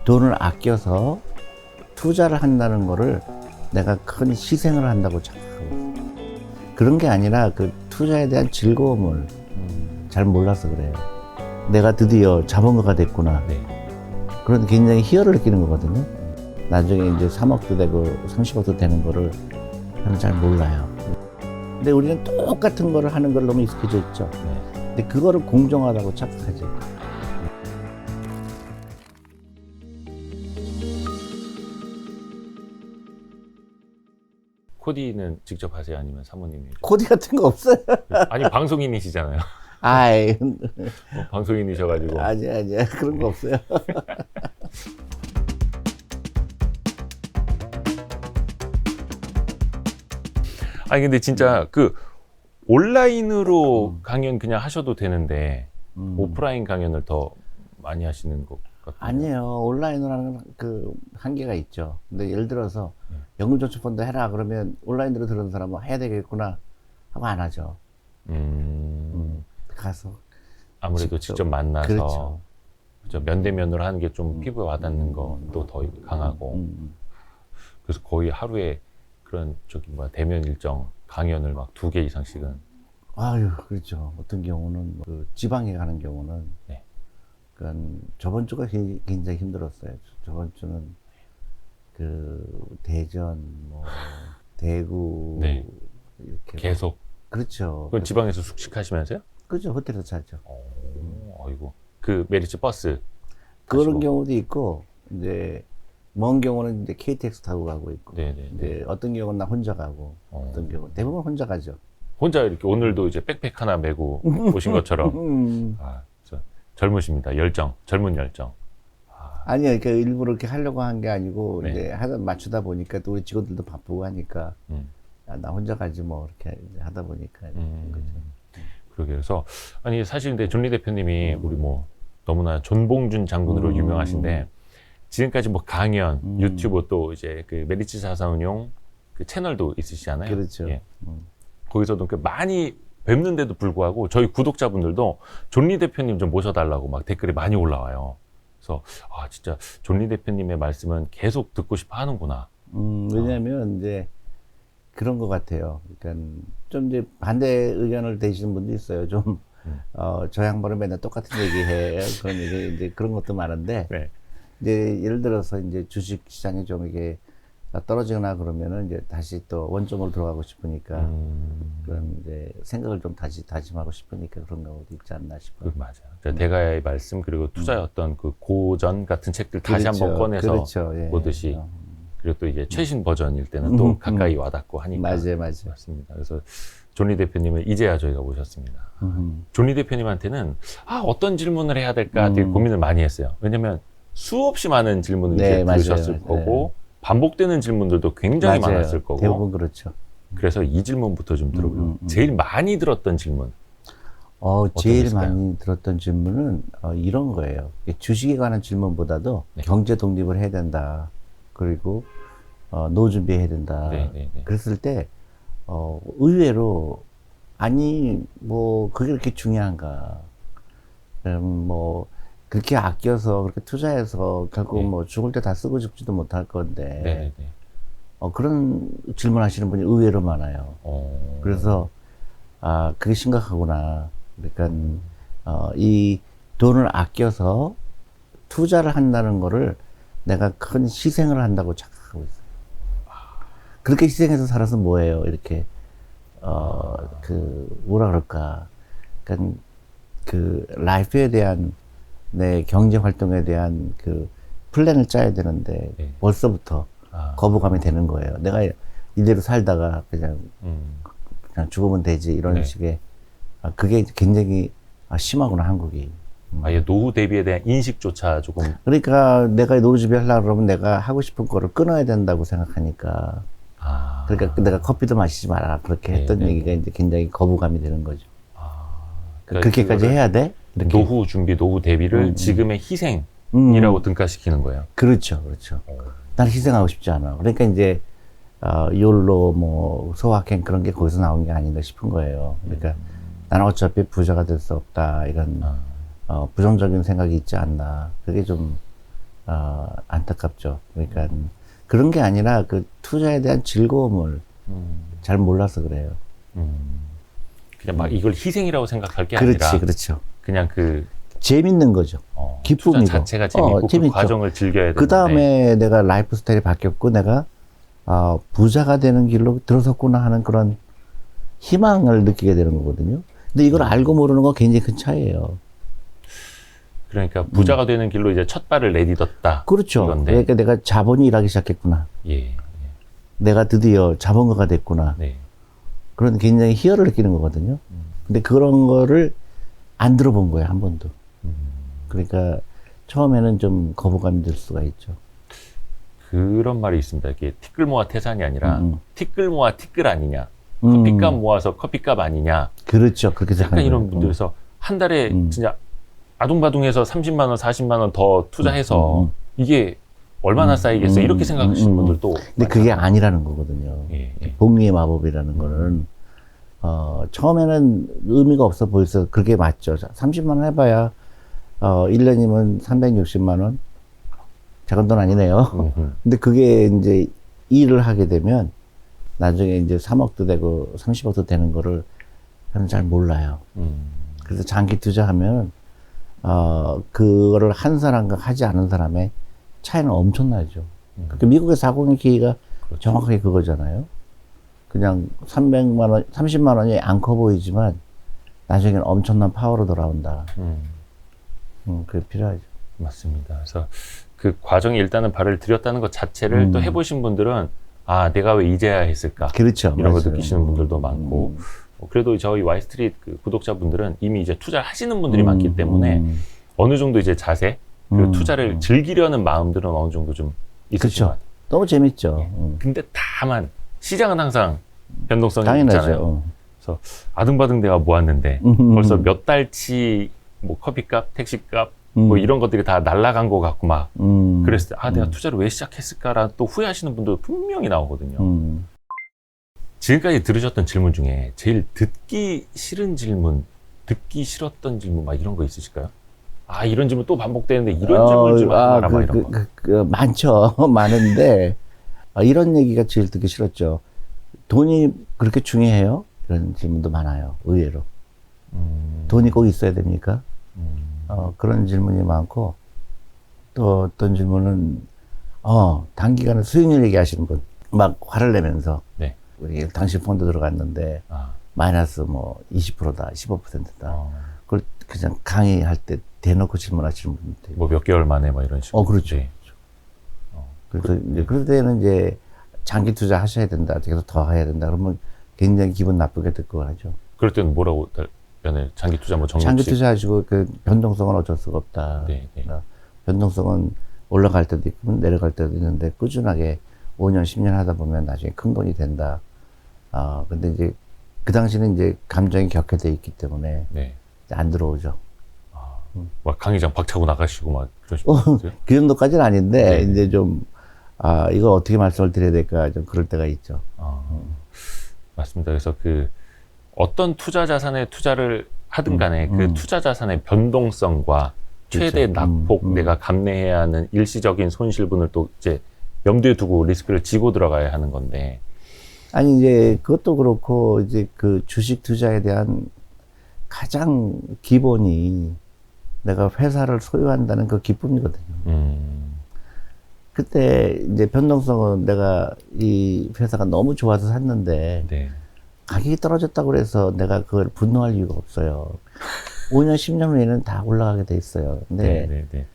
돈을 아껴서 투자를 한다는 거를 내가 큰 희생을 한다고 착각하고 있어요. 그런 게 아니라 그 투자에 대한 즐거움을 잘 몰라서 그래요. 내가 드디어 자본가가 됐구나. 네. 그런 굉장히 희열을 느끼는 거거든요. 나중에 이제 3억도 되고 30억도 되는 거를 저는 잘 몰라요. 근데 우리는 똑같은 거를 하는 걸 너무 익숙해져 있죠. 네. 근데 그거를 공정하다고 착각하지. 코디는 직접 하세요? 아니면 사모님이? 코디 같은 거 없어요. 아니, 방송인이시잖아요. 아이, 방송인이셔가지고. 아니야. 그런 거 없어요. 아니, 근데 진짜 그 온라인으로 강연 그냥 하셔도 되는데, 오프라인 강연을 더 많이 하시는 것 같아요. 아니에요. 온라인으로 하는 그 한계가 있죠. 근데 예를 들어서 연금저축펀드 해라 그러면 온라인으로 들은 사람은 해야 되겠구나 하고 안 하죠. 가서 아무래도 직접 만나서 그렇죠. 그죠? 면대면으로 하는 게 좀 피부에 와닿는 것도 더 강하고. 그래서 거의 하루에 그런 대면 일정 강연을 막 2개 이상씩은. 아유, 그렇죠. 어떤 경우는 그 지방에 가는 경우는 네. 그러니까 저번 주가 굉장히 힘들었어요. 저번 주는 그 대전, 뭐 대구 네. 이렇게 계속. 그렇죠. 그건 지방에서 숙식하시면서요? 그렇죠. 호텔에서 자죠. 아이고. 그 메리츠 버스. 그런 타시고. 경우도 있고 이제 먼 경우는 이제 KTX 타고 가고 있고, 네네. 이제 어떤 경우는 나 혼자 가고, 어떤 경우 대부분 혼자 가죠. 혼자 이렇게 오늘도 이제 백팩 하나 메고 오신 것처럼. 젊으십니다. 열정, 젊은 열정. 아니요, 그러니까 일부러 이렇게 하려고 한 게 아니고 네. 이제 하다 맞추다 보니까 또 우리 직원들도 바쁘고 하니까 나 혼자 가지 뭐 이렇게 하다 보니까 그런 거죠. 그러게. 그래서 아니 사실 근데 존리 대표님이 우리 뭐 너무나 존봉준 장군으로 유명하신데 지금까지 뭐 강연, 유튜브 또 이제 그 메리츠 자산운용 그 채널도 있으시잖아요. 그렇죠. 예. 거기서도 그 많이 뵙는데도 불구하고 저희 구독자분들도 존리 대표님 좀 모셔달라고 막 댓글이 많이 올라와요. 그래서 진짜 존리 대표님의 말씀은 계속 듣고 싶어 하는구나. 왜냐하면 이제 그런 것 같아요. 그러니까 좀 이제 반대 의견을 대시는 분도 있어요. 좀 저 양반은 맨날 똑같은 얘기해. 그런 얘기 이제 그런 것도 많은데 네. 이제 예를 들어서 이제 주식 시장이 좀 이게 떨어지거나 그러면은 이제 다시 또 원점으로 들어가고 싶으니까 그런 이제 생각을 좀 다시 다짐하고 싶으니까 그런 경우도 있지 않나 싶어요. 맞아요. 대가의 말씀 그리고 투자의 어떤 그 고전 같은 책들 다시 그렇죠. 한번 꺼내서 그렇죠. 예. 보듯이 그리고 또 이제 최신 버전일 때는 또 가까이 와닿고 하니까. 맞아요. 맞습니다. 그래서 존리 대표님을 이제야 저희가 모셨습니다. 존리 대표님한테는 어떤 질문을 해야 될까 되게 고민을 많이 했어요. 왜냐면 수없이 많은 질문을 네, 이제 맞아요. 들으셨을 거고 반복되는 질문들도 굉장히 맞아요. 많았을 거고. 대부분 그렇죠. 그래서 이 질문부터 좀 들어보요. 제일 많이 들었던 질문. 제일 있을까요? 많이 들었던 질문은 이런 거예요. 주식에 관한 질문보다도 네. 경제 독립을 해야 된다. 그리고 노후 준비해야 된다. 네. 그랬을 때 의외로 아니 뭐 그게 그렇게 중요한가? 뭐 그렇게 아껴서 그렇게 투자해서 결국 네. 뭐 죽을 때 다 쓰고 죽지도 못할 건데 네. 그런 질문하시는 분이 의외로 많아요. 그래서 그게 심각하구나. 그러니까 이 돈을 아껴서 투자를 한다는 거를 내가 큰 희생을 한다고 착각하고 있어요. 그렇게 희생해서 살아서 뭐예요? 이렇게 뭐라 그럴까? 그러니까 그 라이프에 대한 내 경제 활동에 대한 그 플랜을 짜야 되는데 네. 벌써부터 거부감이 되는 거예요. 내가 이대로 살다가 그냥 죽으면 되지 이런 네. 식의 그게 굉장히 심하구나 한국이. 아예 노후 대비에 대한 인식조차 조금. 그러니까 내가 노후 준비하려고 그러면 내가 하고 싶은 거를 끊어야 된다고 생각하니까 그러니까 내가 커피도 마시지 마라 그렇게 했던 네. 얘기가 이제 굉장히 거부감이 되는 거죠. 그러니까 그렇게까지 해야 돼? 이렇게. 노후 준비, 노후 대비를 지금의 희생이라고 등가시키는 거예요. 그렇죠. 나는 희생하고 싶지 않아. 그러니까 이제 욜로 뭐 소확행 그런 게 거기서 나온 게 아닌가 싶은 거예요. 그러니까 나는 어차피 부자가 될 수 없다 이런 부정적인 생각이 있지 않나. 그게 좀 안타깝죠. 그러니까 그런 게 아니라 그 투자에 대한 즐거움을 잘 몰라서 그래요. 그냥 막 이걸 희생이라고 생각할 게 그렇지, 아니라 그렇죠. 그냥 그 재밌는 거죠. 기쁨이고. 투자 자체가 재밌고 그 재밌죠. 과정을 즐겨야 되는데 그 다음에 내가 라이프 스타일이 바뀌었고 내가 부자가 되는 길로 들어섰구나 하는 그런 희망을 느끼게 되는 거거든요. 근데 이걸 알고 모르는 건 굉장히 큰 차이예요. 그러니까 부자가 되는 길로 이제 첫 발을 내딛었다. 그렇죠. 이건데. 그러니까 내가 자본이 일하기 시작했구나. 예. 내가 드디어 자본가가 됐구나. 네. 그런 굉장히 희열을 느끼는 거거든요. 근데 그런 거를 안 들어본 거예요, 한 번도. 그러니까 처음에는 좀 거부감이 들 수가 있죠. 그런 말이 있습니다. 이게 티끌 모아 태산이 아니라 티끌 모아 티끌 아니냐. 음. 커피값 모아서 커피값 아니냐. 그렇죠. 그렇게 약간 생각하는 이런 거예요. 분들에서 한 달에 진짜 아둥바둥해서 30만 원, 40만 원 더 투자해서 이게 얼마나 쌓이겠어? 이렇게 생각하시는 분들도 근데 그게 아니라는 거거든요. 예, 예. 복리의 마법이라는 거는 처음에는 의미가 없어 보여서 그게 맞죠. 30만 원 해봐야 1년이면 360만 원. 작은 돈 아니네요. 근데 그게 이제 일을 하게 되면 나중에 이제 3억도 되고 30억도 되는 거를 저는 잘 몰라요. 그래서 장기 투자하면 그거를 한 사람과 하지 않은 사람의 차이는 엄청나죠. 그러니까 미국의 4공의 기회가 그렇죠. 정확하게 그거잖아요. 그냥 300만 원, 30만 원이 안 커 보이지만 나중에는 엄청난 파워로 돌아온다. 그게 필요하죠. 맞습니다. 그래서 그 과정에 일단은 발을 들였다는 것 자체를 또 해보신 분들은 내가 왜 이제야 했을까? 그렇죠. 이런 거 맞아요. 느끼시는 분들도 많고 그래도 저희 와이스트리트 그 구독자분들은 이미 이제 투자를 하시는 분들이 많기 때문에 어느 정도 이제 자세, 그 투자를 즐기려는 마음들은 어느 정도 좀 있으신 것 같아요. 너무 재밌죠. 근데 다만 시장은 항상 변동성이 당연하죠. 있잖아요. 그래서 아등바등 내가 모았는데 벌써 몇 달치 뭐 커피값, 택시값 뭐 이런 것들이 다 날아간 것 같고 막 그랬을 때 내가 투자를 왜 시작했을까라 또 후회하시는 분도 분명히 나오거든요. 지금까지 들으셨던 질문 중에 제일 듣기 싫은 질문, 듣기 싫었던 질문 막 이런 거 있으실까요? 이런 질문 또 반복되는데 이런 질문 좀 하지 마라 막 이런 거. 많죠. 많은데 이런 얘기가 제일 듣기 싫었죠. 돈이 그렇게 중요해요? 이런 질문도 많아요. 의외로. 돈이 꼭 있어야 됩니까? 그런 질문이 많고 또 어떤 질문은 단기간에 수익률 얘기하시는 분 막 화를 내면서 네. 우리 당신 폰도 들어갔는데 마이너스 뭐 20%다, 15%다. 그걸 그냥 강의할 때 대놓고 질문하시는 분들. 뭐 몇 개월 만에 막 이런 식으로. 그렇죠. 네. 그래서 이제 그럴 때는 이제 장기 투자 하셔야 된다, 계속 더 해야 된다. 그러면 굉장히 기분 나쁘게 듣고 하죠. 그럴 때는 뭐라고 답변을 장기 투자 뭐 정립식. 장기 투자하시고 그 변동성은 어쩔 수가 없다. 네, 네. 변동성은 올라갈 때도 있고 내려갈 때도 있는데 꾸준하게 5년, 10년 하다 보면 나중에 큰 돈이 된다. 근데 이제 그 당시는 이제 감정이 격해져 있기 때문에 네. 안 들어오죠. 막 강의장 박차고 나가시고 막 그러시고. 그 정도까지는 아닌데 네. 이제 좀 이걸 어떻게 말씀을 드려야 될까 좀 그럴 때가 있죠. 맞습니다. 그래서 그 어떤 투자 자산에 투자를 하든 간에 그 투자 자산의 변동성과 최대 그렇죠. 낙폭 내가 감내해야 하는 일시적인 손실분을 또 이제 염두에 두고 리스크를 지고 들어가야 하는 건데. 아니 이제 그것도 그렇고 이제 그 주식 투자에 대한 가장 기본이 내가 회사를 소유한다는 그 기쁨이거든요. 그때 이제 변동성은 내가 이 회사가 너무 좋아서 샀는데 네. 가격이 떨어졌다고 그래서 내가 그걸 분노할 이유가 없어요. 5년, 10년 후에는 다 올라가게 돼 있어요. 근데 네, 네.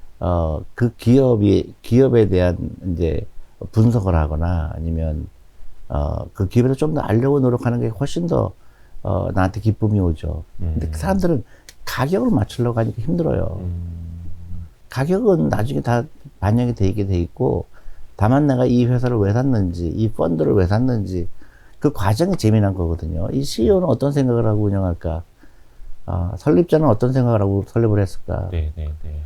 그 기업에 대한 이제 분석을 하거나 아니면 그 기업에서 좀 더 알려고 노력하는 게 훨씬 더 나한테 기쁨이 오죠. 근데 그 사람들은 가격을 맞추려고 하니까 힘들어요. 가격은 나중에 다 반영이 되게 돼 있고 다만 내가 이 회사를 왜 샀는지 이 펀드를 왜 샀는지 그 과정이 재미난 거거든요. 이 CEO는 어떤 생각을 하고 운영할까? 설립자는 어떤 생각을 하고 설립을 했을까? 네, 네, 네.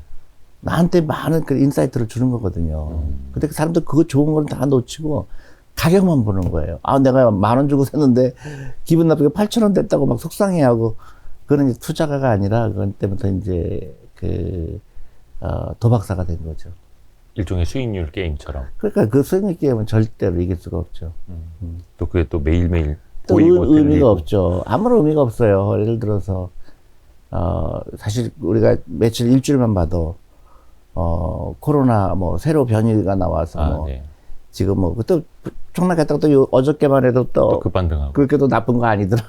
나한테 많은 그 인사이트를 주는 거거든요. 근데 그 사람들 그거 좋은 건 다 놓치고 가격만 보는 거예요. 내가 10,000원 주고 샀는데 기분 나쁘게 8,000원 됐다고 막 속상해하고 그런 이제 투자가가 아니라 그건 때부터 이제 도박사가 된 거죠. 일종의 수익률 게임처럼. 그러니까 그 수익 게임은 절대로 이길 수가 없죠. 또 그게 또 매일매일 또 보이고 의미가 들리고. 없죠. 아무런 의미가 없어요. 예를 들어서 사실 우리가 며칠 일주일만 봐도 코로나 뭐 새로 변이가 나와서 뭐 네. 지금 뭐 또 총락했다가 또 어저께만 해도 또 또 급반등하고. 그렇게 또 나쁜 거 아니더라.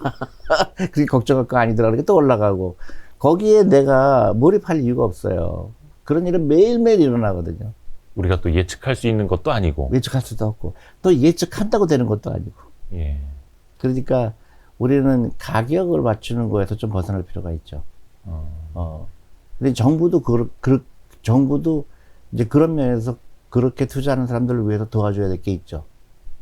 그렇게 걱정할 거 아니더라. 그렇게 또 올라가고 거기에 내가 몰입할 이유가 없어요. 그런 일은 매일매일 일어나거든요. 우리가 또 예측할 수 있는 것도 아니고. 예측할 수도 없고 또 예측한다고 되는 것도 아니고. 예. 그러니까 우리는 가격을 맞추는 거에서 좀 벗어날 필요가 있죠. 근데 정부도 이제 그런 면에서 그렇게 투자하는 사람들을 위해서 도와줘야 될 게 있죠.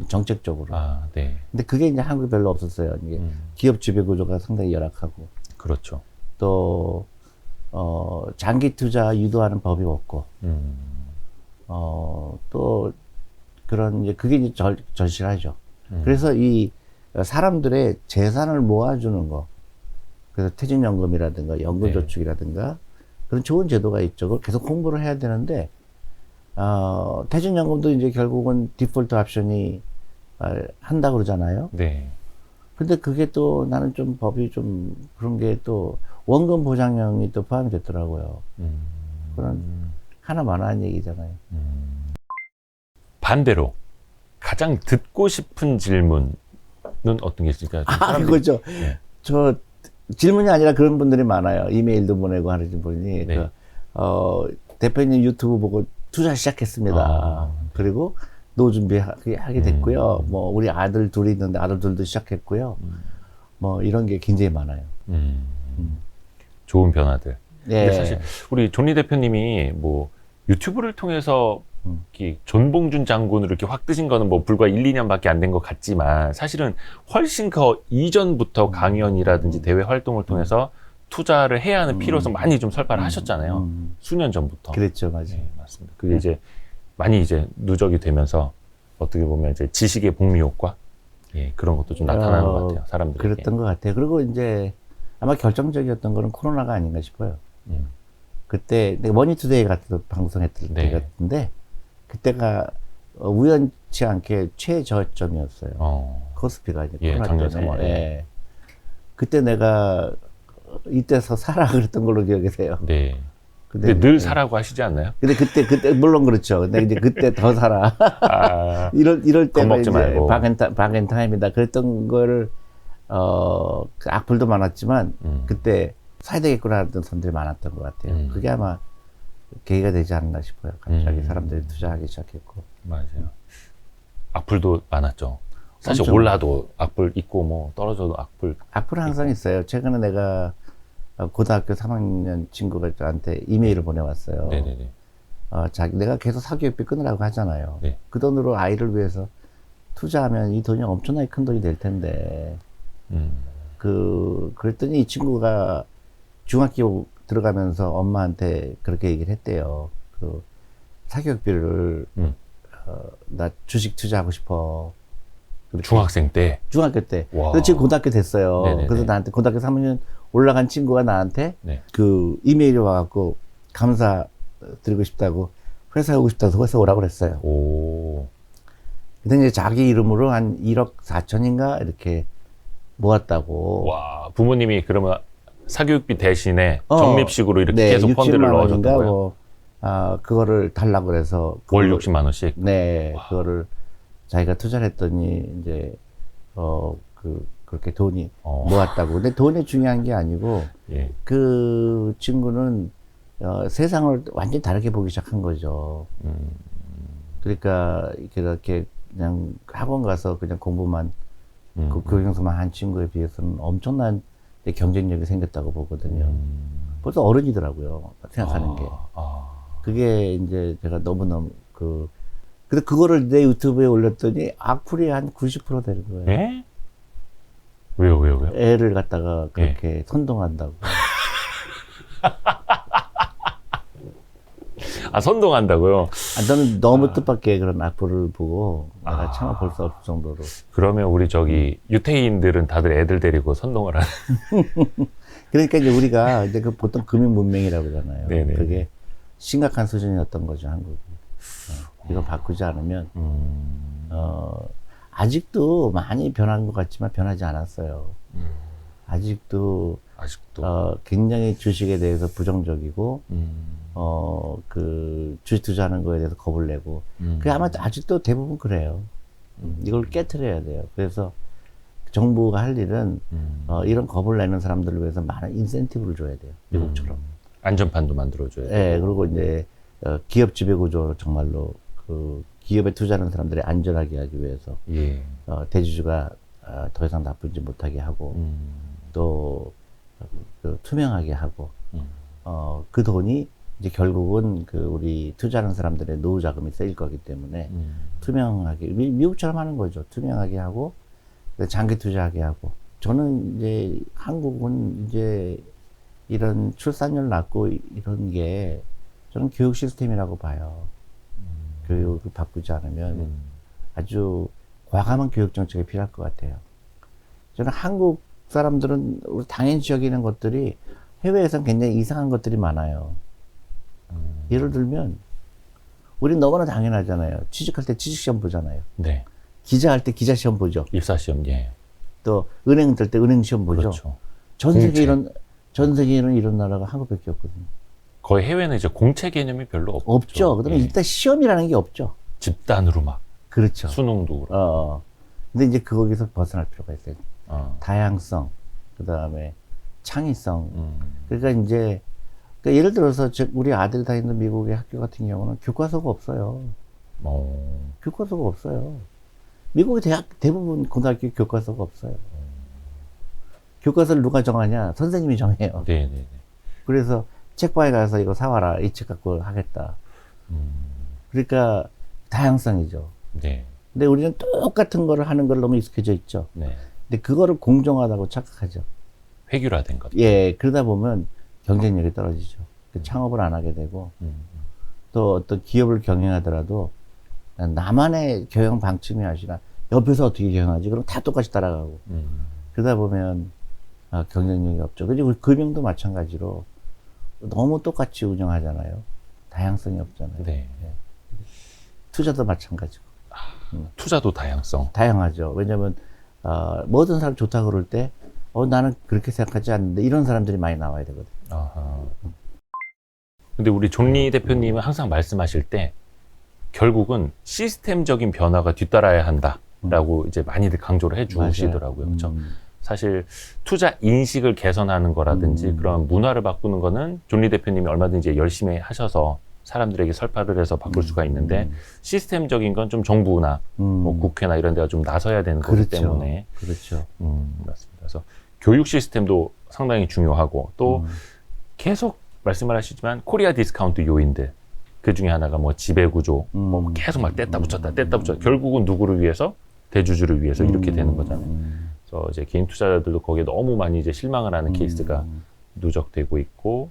정책적으로. 네. 근데 그게 이제 한국에 별로 없었어요. 이게 기업 지배 구조가 상당히 열악하고 그렇죠. 또 장기 투자 유도하는 법이 없고 또 그런 이제 그게 이제 절실하죠. 그래서 이 사람들의 재산을 모아주는 거, 그래서 퇴직연금이라든가 연금저축이라든가 그런 좋은 제도가 있죠. 그걸 계속 홍보를 해야 되는데 퇴직연금도 이제 결국은 디폴트 옵션이 한다 그러잖아요. 네. 근데 그게 또 나는 좀 법이 좀 그런 게 또 원금 보장형이 또 포함이 됐더라고요. 그런 하나만한 얘기잖아요. 반대로 가장 듣고 싶은 질문은 어떤 게 있을까요? 그거죠. 네. 저 질문이 아니라 그런 분들이 많아요. 이메일도 보내고 하는 분이 네. 대표님 유튜브 보고 투자 시작했습니다. 그리고 노후 준비하게 됐고요. 뭐 우리 아들 둘이 있는데 아들들도 시작했고요. 뭐 이런 게 굉장히 많아요. 좋은 변화들. 예. 근데 사실 우리 존리 대표님이 뭐 유튜브를 통해서 이렇게 존봉준 장군으로 이렇게 확 뜨신 거는 뭐 불과 1, 2년밖에 안 된 것 같지만 사실은 훨씬 그 이전부터 강연이라든지 대외 활동을 통해서 투자를 해야 하는 필요성 많이 좀 설파를 하셨잖아요. 수년 전부터. 그랬죠, 맞아요. 네, 맞습니다. 그게 이제 많이 이제 누적이 되면서 어떻게 보면 이제 지식의 복리 효과, 예, 그런 것도 좀 나타나는 것 같아요, 사람들에게. 그랬던 것 같아요. 그리고 이제 아마 결정적이었던 거는 코로나가 아닌가 싶어요. 그때 내가 머니투데이 같은 방송했을 때 같은데 그때가 우연치 않게 최저점이었어요. 코스피가 이제 예, 코로나 작년 때문에. 3월. 예. 그때 내가 이때서 사라 그랬던 걸로 기억이 돼요. 네. 근데 늘 사라고 하시지 않나요? 근데 그때 물론 그렇죠. 근데 이제 그때 더 사라. 이럴 때는 겁먹지 이제 말고. 바겐타임이다. 그랬던 거를 그 악플도 많았지만 그때 사야 되겠구나 하던 사람들이 많았던 것 같아요. 그게 아마 계기가 되지 않나 싶어요. 갑자기 사람들이 투자하기 시작했고. 맞아요. 악플도 많았죠. 사실 엄청. 올라도 악플 있고 뭐 떨어져도 악플. 악플은 항상 있어요. 최근에 내가 고등학교 3학년 친구가 저한테 이메일을 보내왔어요. 네네네. 내가 계속 사교육비 끊으라고 하잖아요. 네. 그 돈으로 아이를 위해서 투자하면 이 돈이 엄청나게 큰 돈이 될 텐데. 그랬더니 이 친구가 중학교 들어가면서 엄마한테 그렇게 얘기를 했대요. 사교육비를, 나 주식 투자하고 싶어. 그렇게. 중학생 때. 중학교 때. 와. 근데 지금 고등학교 됐어요. 네네네. 그래서 나한테 고등학교 3학년 올라간 친구가 나한테 네. 이메일이 와갖고 감사 드리고 싶다고 회사에 오고 싶다고 회사 오라고 그랬어요. 오. 근데 이제 자기 이름으로 한 1억 4천인가 이렇게 모았다고. 와, 부모님이 그러면 사교육비 대신에 적립식으로 이렇게 계속 펀드를 60만 넣어줬던 원인가 거예요? 그거를 달라고 그래서. 월 60만 원씩? 네, 그거를 자기가 투자를 했더니 이제, 그렇게 돈이 모았다고. 근데 돈이 중요한 게 아니고, 예. 그 친구는, 세상을 완전히 다르게 보기 시작한 거죠. 그러니까, 이렇게 그냥 학원 가서 그냥 공부만, 그 교양서만 한 친구에 비해서는 엄청난 경쟁력이 생겼다고 보거든요. 벌써 어른이더라고요. 생각하는 게. 그게 이제 제가 너무너무 근데 그거를 내 유튜브에 올렸더니 악플이 한 90% 되는 거예요. 예? 왜요? 애를 갖다가 그렇게 선동한다고. 선동한다고요? 저는 너무 뜻밖의 그런 악플을 보고 내가 참아 볼 수 없을 정도로. 그러면 우리 유태인들은 다들 애들 데리고 선동을 하는. 그러니까 이제 우리가 이제 보통 금융 문맹이라고 그러잖아요. 네네. 그게 심각한 수준이었던 거죠, 한국이. 이걸 바꾸지 않으면 아직도 많이 변한 것 같지만 변하지 않았어요. 아직도 굉장히 주식에 대해서 부정적이고 그 주식 투자하는 거에 대해서 겁을 내고 그게 아마 아직도 대부분 그래요. 이걸 깨트려야 돼요. 그래서 정부가 할 일은 이런 겁을 내는 사람들을 위해서 많은 인센티브를 줘야 돼요. 미국처럼. 안전판도 만들어줘야 돼요. 네, 그리고 이제 기업 지배구조로 정말로 그 기업에 투자하는 사람들이 안전하게 하기 위해서 예. 대주주가 더 이상 나쁘지 못하게 하고 또 그 투명하게 하고 그 돈이 이제 결국은 그 우리 투자하는 사람들의 노후 자금이 쓰일 거기 때문에 투명하게 미국처럼 하는 거죠. 투명하게 하고 장기 투자하게 하고 저는 이제 한국은 이제 이런 출산율 낮고 이런 게 저는 교육 시스템이라고 봐요. 교육을 바꾸지 않으면 아주 과감한 교육 정책이 필요할 것 같아요. 저는 한국 사람들은 우리 당연히 여기는 것들이 해외에서는 굉장히 이상한 것들이 많아요. 예를 들면 우린 너무나 당연하잖아요. 취직할 때 취직시험 보잖아요. 네. 기자할 때 기자시험 보죠. 입사시험, 예. 또 은행 들 때 은행시험 보죠. 그렇죠. 전 세계에는 이런 나라가 한국밖에 없거든요. 거의 해외는 이제 공채 개념이 별로 없죠. 없죠. 그다음에 예. 일단 시험이라는 게 없죠. 집단으로 막 그렇죠. 수능도 그렇고. 근데 이제 거기서 벗어날 필요가 있어요. 어. 다양성, 그다음에 창의성. 그러니까 이제 그러니까 예를 들어서 우리 아들 다니는 미국의 학교 같은 경우는 교과서가 없어요. 교과서가 없어요. 미국의 대학 대부분 고등학교 교과서가 없어요. 교과서를 누가 정하냐? 선생님이 정해요. 네네네. 그래서 책방에 가서 이거 사와라. 이 책 갖고 하겠다. 그러니까 다양성이죠. 네. 근데 우리는 똑같은 거를 하는 걸 너무 익숙해져 있죠. 네. 근데 그거를 공정하다고 착각하죠. 획일화된 것. 예, 그러다 보면 경쟁력이 떨어지죠. 창업을 안 하게 되고 또 어떤 기업을 경영하더라도 나만의 경영 방침이 아니라 옆에서 어떻게 경영하지? 그럼 다 똑같이 따라가고 그러다 보면 경쟁력이 없죠. 그리고 우리 금융도 마찬가지로 너무 똑같이 운영하잖아요. 다양성이 없잖아요. 네. 예. 투자도 마찬가지고. 투자도 다양성. 다양하죠. 왜냐면 모든 사람 좋다 그럴 때 나는 그렇게 생각하지 않는데 이런 사람들이 많이 나와야 되거든요. 아하. 근데 우리 존리 대표님은 항상 말씀하실 때 결국은 시스템적인 변화가 뒤따라야 한다라고 이제 많이들 강조를 해 주시더라고요. 그렇죠? 사실 투자 인식을 개선하는 거라든지 그런 문화를 바꾸는 거는 존리 대표님이 얼마든지 열심히 하셔서 사람들에게 설파를 해서 바꿀 수가 있는데 시스템적인 건 좀 정부나 뭐 국회나 이런 데가 좀 나서야 되는 거기 때문에 그렇죠. 맞습니다. 그래서 교육 시스템도 상당히 중요하고 또 계속 말씀을 하시지만 코리아 디스카운트 요인들 그 중에 하나가 뭐 지배구조 뭐 계속 막 뗐다 붙였다 결국은 누구를 위해서 대주주를 위해서 이렇게 되는 거잖아요. 그래서 이제 개인 투자자들도 거기에 너무 많이 이제 실망을 하는 케이스가 누적되고 있고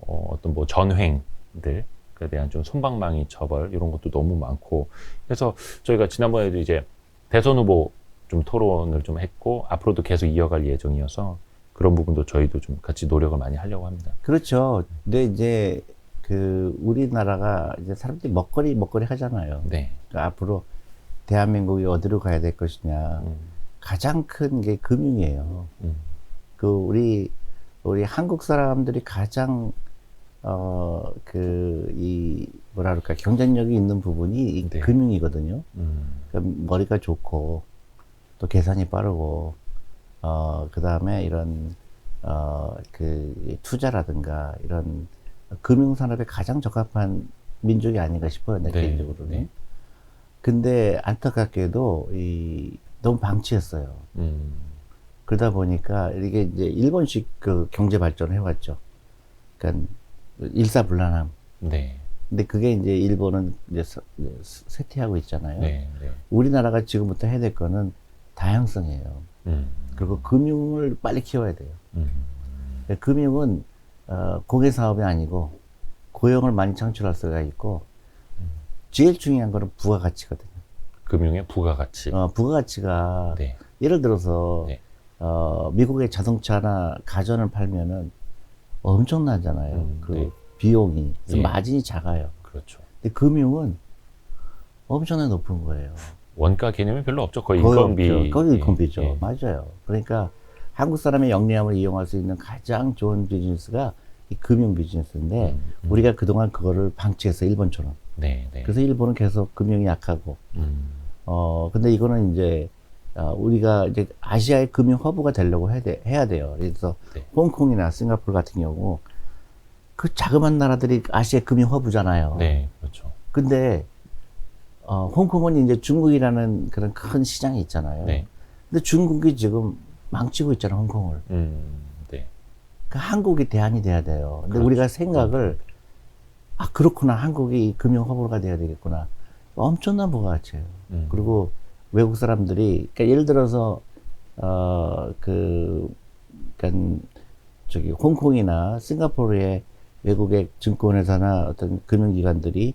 어떤 뭐 전횡들 그에 대한 좀 솜방망이 처벌 이런 것도 너무 많고 그래서 저희가 지난번에도 이제 대선 후보 좀 토론을 좀 했고 앞으로도 계속 이어갈 예정이어서 그런 부분도 저희도 좀 같이 노력을 많이 하려고 합니다. 그렇죠. 근데 이제 그 우리나라가 이제 사람들이 먹거리 하잖아요. 네. 그러니까 앞으로 대한민국이 어디로 가야 될 것이냐. 가장 큰 게 금융이에요. 그 우리 한국 사람들이 가장 뭐라 그럴까, 경쟁력이 있는 부분이 네. 금융이거든요. 그러니까 머리가 좋고, 또 계산이 빠르고, 그 다음에 이런, 투자라든가, 이런 금융산업에 가장 적합한 민족이 아닌가 싶어요, 내 네. 개인적으로는. 네. 근데 안타깝게도, 너무 방치했어요. 그러다 보니까 이게 이제 일본식 그 경제 발전을 해왔죠. 그러니까, 일사불란함. 네. 근데 그게 이제 일본은 이제 쇠퇴하고 있잖아요. 네. 네. 우리나라가 지금부터 해야 될 거는 다양성이에요. 그리고 금융을 빨리 키워야 돼요. 금융은 공개 사업이 아니고 고용을 많이 창출할 수가 있고 제일 중요한 거는 부가가치거든요. 금융의 부가가치. 부가가치가 네. 예를 들어서 네. 미국의 자동차나 가전을 팔면은 엄청나잖아요. 그 네. 비용이. 그래서 예. 마진이 작아요. 그렇죠. 근데 금융은 엄청나게 높은 거예요. 원가 개념이 별로 없죠. 거의 거의 인건비. 없죠. 거의 인건비죠. 예. 맞아요. 그러니까 한국 사람의 영리함을 이용할 수 있는 가장 좋은 비즈니스가 이 금융 비즈니스인데 우리가 그동안 그거를 방치해서 일본처럼. 네, 네. 그래서 일본은 계속 금융이 약하고 음, 근데 이거는 이제 우리가 이제 아시아의 금융 허브가 되려고 해야 돼요. 그래서 네. 홍콩이나 싱가포르 같은 경우 그 자그마한 나라들이 아시아 금융 허브잖아요. 네, 그렇죠. 근데 홍콩은 이제 중국이라는 그런 큰 시장이 있잖아요. 네. 근데 중국이 지금 망치고 있잖아, 홍콩을. 네. 그 한국이 대안이 돼야 돼요. 근데 그렇죠. 우리가 생각을 그렇구나, 한국이 금융 허브가 돼야 되겠구나. 엄청난 부가가치예요. 그리고 외국 사람들이 그러니까 예를 들어서 그러니까 저기 홍콩이나 싱가포르의 외국의 증권회사나 어떤 금융기관들이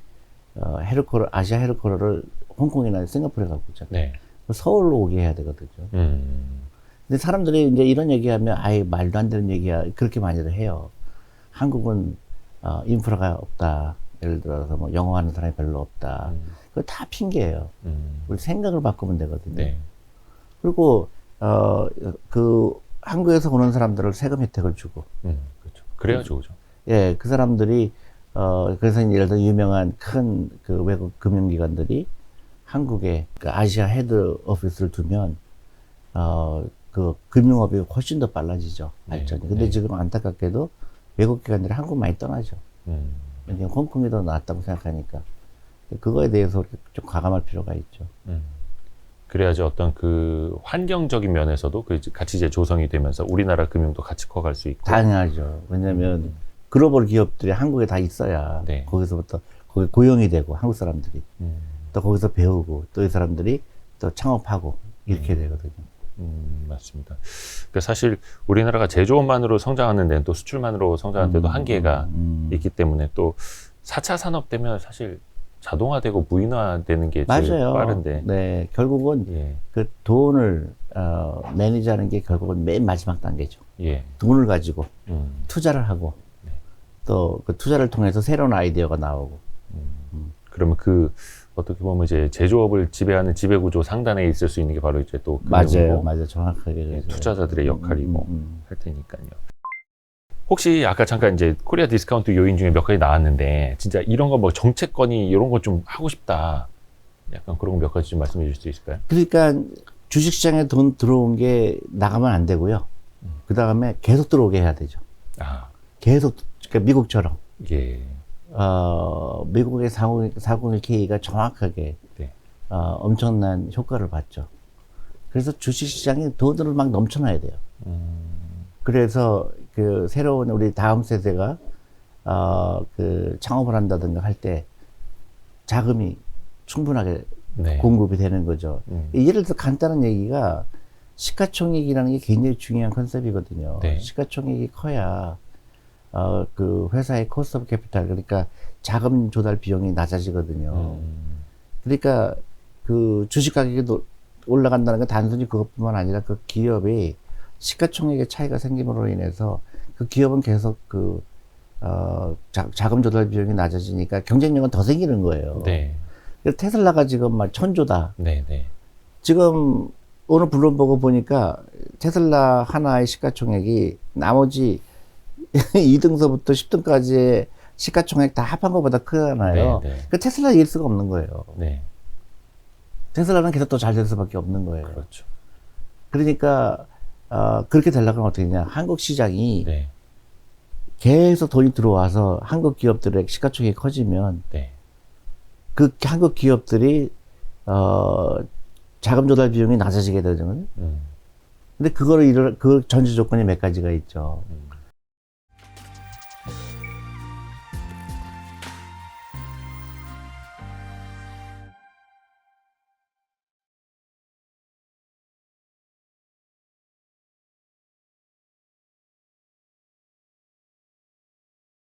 아시아 헤드쿼터를 홍콩이나 싱가포르에 갖고 있잖아요. 네. 서울로 오게 해야 되거든요. 근데 사람들이 이제 이런 얘기하면 아예 말도 안 되는 얘기야 그렇게 많이들 해요. 한국은 인프라가 없다. 예를 들어서 뭐 영어하는 사람이 별로 없다. 그거 다 핑계예요. 우리 생각을 바꾸면 되거든요. 네. 그리고 그 한국에서 오는 사람들을 세금 혜택을 주고, 그렇죠. 그래야 좋죠. 예, 그 사람들이 그래서 예를 들어 유명한 큰 그 외국 금융기관들이 한국에 그 아시아 헤드 오피스를 두면 그 금융업이 훨씬 더 빨라지죠, 발전이. 네, 근데 네. 지금 안타깝게도 외국 기관들이 한국 많이 떠나죠. 왜냐면 홍콩이 더 낫다고 생각하니까. 그거에 대해서 좀 과감할 필요가 있죠. 그래야지 어떤 그 환경적인 면에서도 그 같이 이제 조성이 되면서 우리나라 금융도 같이 커갈 수 있고. 당연하죠. 왜냐면 글로벌 기업들이 한국에 다 있어야 네. 거기서부터 거기 고용이 되고 한국 사람들이 또 거기서 배우고 또 이 사람들이 또 창업하고 이렇게 되거든요. 맞습니다. 그러니까 사실 우리나라가 제조업만으로 성장하는 데는 또 수출만으로 성장하는 데도 한계가 있기 때문에 또 4차 산업 되면 사실 자동화되고 무인화되는 게 제일 맞아요. 빠른데. 네, 결국은 예. 그 돈을 매니지하는 게 결국은 맨 마지막 단계죠. 예. 돈을 가지고 투자를 하고 네. 또 그 투자를 통해서 새로운 아이디어가 나오고. 그러면 그 어떻게 보면 이제 제조업을 지배하는 지배구조 상단에 있을 수 있는 게 바로 이제 또 금융이고 맞아요, 정확하게 예, 그래서. 투자자들의 역할이고 할 테니까요. 혹시 아까 잠깐 이제 코리아 디스카운트 요인 중에 몇 가지 나왔는데 진짜 이런 거 뭐 정책건이 이런 거 좀 하고 싶다. 약간 그런 거 몇 가지 좀 말씀해 주실 수 있을까요? 그러니까 주식시장에 돈 들어온 게 나가면 안 되고요. 그 다음에 계속 들어오게 해야 되죠. 아, 계속, 그러니까 미국처럼. 예. 미국의 401K가 정확하게 네. 엄청난 효과를 봤죠. 그래서 주식시장에 돈을 막 넘쳐나야 돼요. 그래서 그 새로운 우리 다음 세대가 그 창업을 한다든가 할 때 자금이 충분하게 네. 공급이 되는 거죠. 음. 예를 들어 간단한 얘기가 시가총액이라는 게 굉장히 중요한 컨셉이거든요. 네. 시가총액이 커야 그 회사의 코스트 오브 캐피탈, 그러니까 자금 조달 비용이 낮아지거든요. 그러니까 그 주식 가격이 올라간다는 건 단순히 그것뿐만 아니라 그 기업이 시가총액의 차이가 생김으로 인해서 그 기업은 계속 그 자금 조달 비용이 낮아지니까 경쟁력은 더 생기는 거예요. 네. 그래서 테슬라가 지금 막 1000조다. 네, 네. 지금 오늘 블룸버그 보니까 테슬라 하나의 시가총액이 나머지 2등서부터 10등까지의 시가총액 다 합한 것보다 크잖아요. 네, 네. 그 테슬라 이길 수가 없는 거예요. 네. 테슬라는 계속 더 잘 될 수밖에 없는 거예요. 그렇죠. 그러니까 그렇게 되려면 어떻게 되냐. 한국 시장이 네. 계속 돈이 들어와서 한국 기업들의 시가총액이 커지면 네. 그 한국 기업들이 자금 조달 비용이 낮아지게 되거든요. 근데 그 전제 조건이 몇 가지가 있죠.